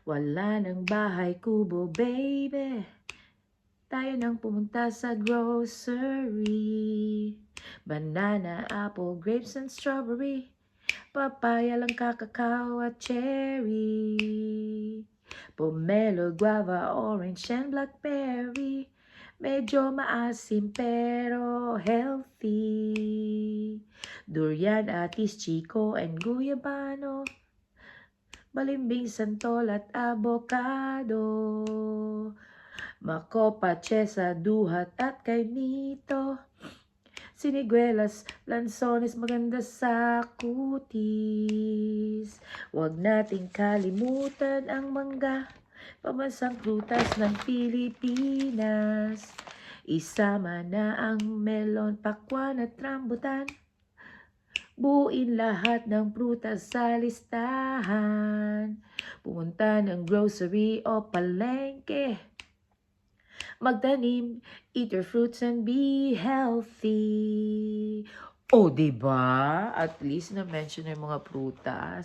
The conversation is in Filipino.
Wala ng bahay kubo, baby. Tayo nang pumunta sa grocery. Banana, apple, grapes, and strawberry. Papaya, langka, kakao at cherry. Pomelo, guava, orange, and blackberry. Medyo maasim pero healthy. Durian, atis, chico, and guyabano. Balimbing, santol at avocado. Makopa, chesa, duhat at kainito. Siniguelas, lansones, maganda sa kutis. Huwag nating kalimutan ang mangga, pambansang prutas ng Pilipinas. Isama na ang melon, pakwan at rambutan. Buuin lahat ng prutas sa listahan. Pumunta ng grocery o palengke. Magtanim, eat your fruits and be healthy. O, diba? At least na-mention yung mga prutas.